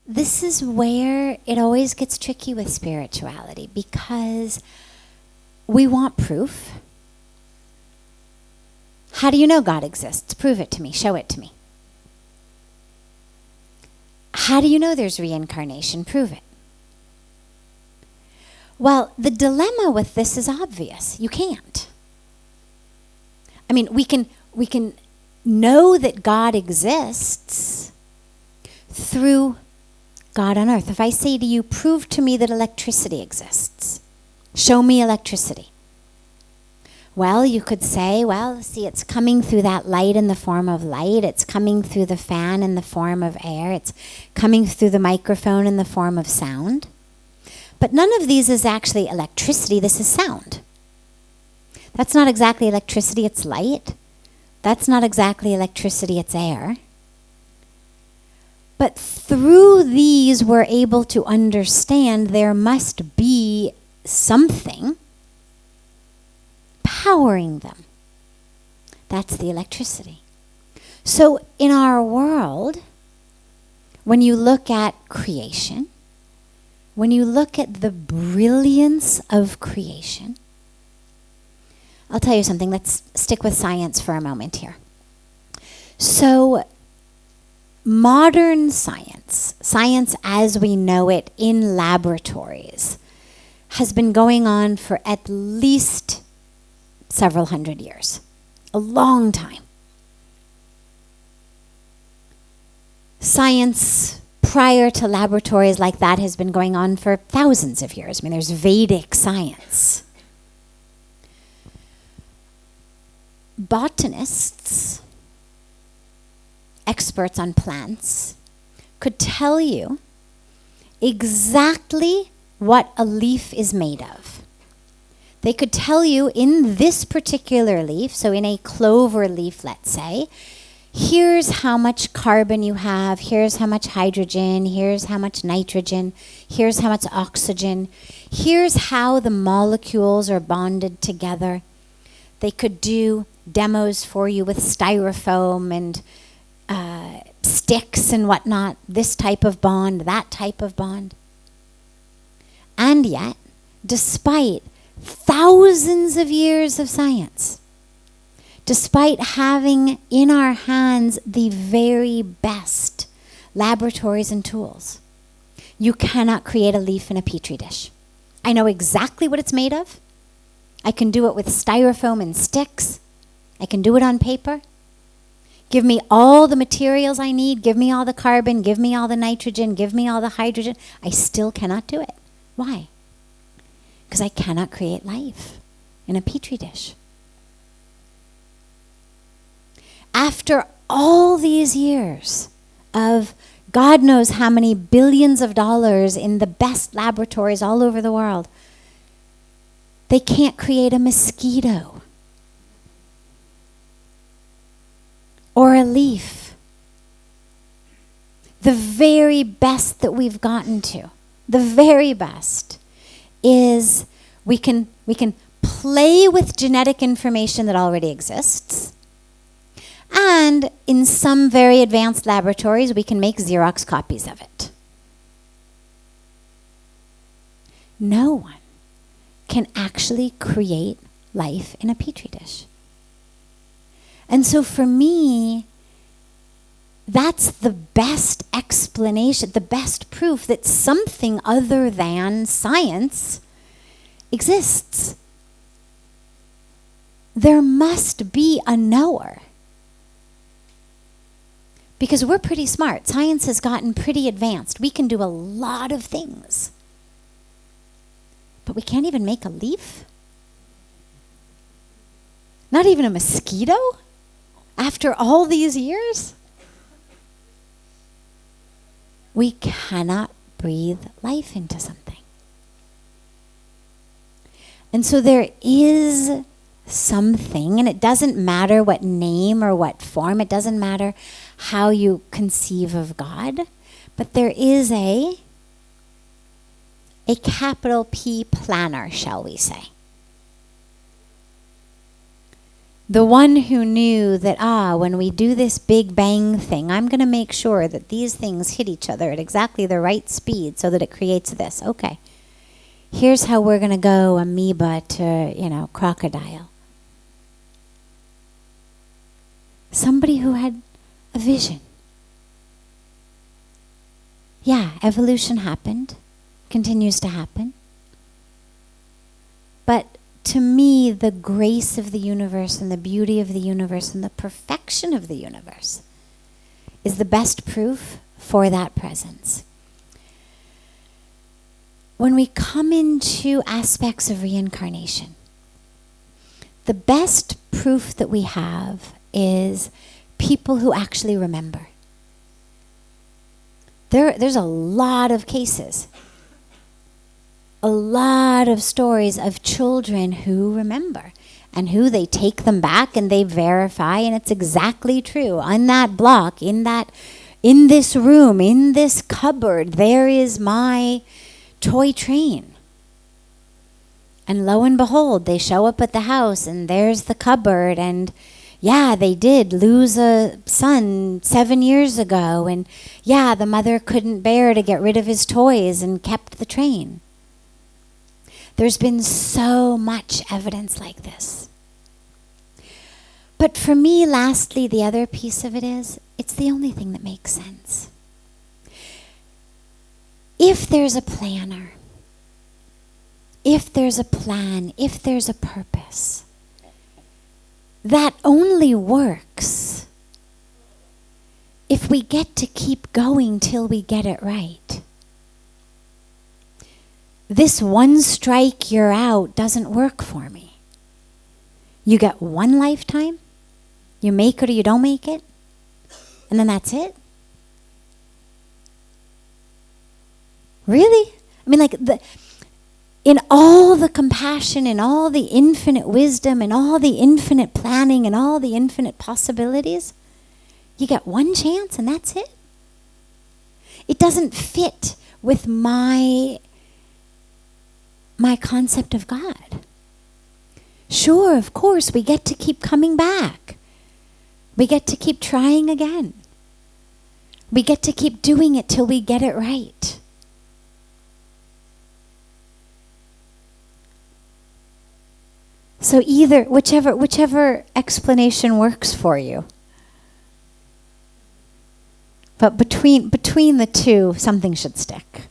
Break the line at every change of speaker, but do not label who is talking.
This is where it always gets tricky with spirituality, because we want proof. How do you know God exists? Prove it to me. Show it to me. How do you know there's reincarnation? Prove it. Well, the dilemma with this is obvious. You can't. I mean, we can know that God exists through God on earth. If I say to you, prove to me that electricity exists. Show me electricity. Well, you could say, well, see, it's coming through that light in the form of light. It's coming through the fan in the form of air. It's coming through the microphone in the form of sound. But none of these is actually electricity. This is sound. That's not exactly electricity. It's light. That's not exactly electricity. It's air. But through these, we're able to understand there must be something powering them. That's the electricity. So in our world, when you look at creation, when you look at the brilliance of creation, I'll tell you something. Let's stick with science for a moment here. So modern science as we know it in laboratories, has been going on for at least several hundred years. A long time. Science prior to laboratories like that has been going on for thousands of years. I mean, there's Vedic science. Botanists, experts on plants, could tell you exactly what a leaf is made of. They could tell you in this particular leaf, so in a clover leaf, let's say, here's how much carbon you have, here's how much hydrogen, here's how much nitrogen, here's how much oxygen, here's how the molecules are bonded together. They could do demos for you with styrofoam and sticks and whatnot, this type of bond, that type of bond. And yet, despite thousands of years of science, despite having in our hands the very best laboratories and tools, you cannot create a leaf in a petri dish. I know exactly what it's made of. I can do it with styrofoam and sticks. I can do it on paper. Give me all the materials I need. Give me all the carbon. Give me all the nitrogen. Give me all the hydrogen. I still cannot do it. Why? Because I cannot create life in a petri dish. After all these years of God knows how many billions of dollars in the best laboratories all over the world, they can't create a mosquito or a leaf. The very best that we've gotten to, the very best, is we can play with genetic information that already exists. And in some very advanced laboratories, we can make Xerox copies of it. No one can actually create life in a petri dish. And so for me, that's the best explanation, the best proof that something other than science exists. There must be a knower. Because we're pretty smart. Science has gotten pretty advanced. We can do a lot of things. But we can't even make a leaf? Not even a mosquito? After all these years? We cannot breathe life into something. And so there is something, and it doesn't matter what name or what form, it doesn't matter how you conceive of God, but there is a capital P planner, shall we say. The one who knew that, when we do this Big Bang thing, I'm going to make sure that these things hit each other at exactly the right speed so that it creates this. Okay, here's how we're going to go amoeba to, crocodile. Somebody who had a vision. Yeah, evolution happened, continues to happen. But to me, the grace of the universe and the beauty of the universe and the perfection of the universe is the best proof for that presence. When we come into aspects of reincarnation, the best proof that we have is people who actually remember. There's a lot of cases, a lot of stories of children who remember and who they take them back and they verify, and it's exactly true. On that block, in this room, in this cupboard, there is my toy train. And lo and behold, they show up at the house and there's the cupboard, and yeah, they did lose a son 7 years ago, and yeah, the mother couldn't bear to get rid of his toys and kept the train. There's been so much evidence like this. But for me, lastly, the other piece of it is, it's the only thing that makes sense. If there's a planner, if there's a plan, if there's a purpose, that only works if we get to keep going till we get it right. This one strike, you're out doesn't work for me. You get one lifetime, you make it or you don't make it, and then that's it. Really? I mean, in all the compassion and all the infinite wisdom and all the infinite planning and all the infinite possibilities, you get one chance and that's it? It doesn't fit with my concept of God. Sure, of course, we get to keep coming back. We get to keep trying again. We get to keep doing it till we get it right. So either, whichever explanation works for you. But between the two, something should stick.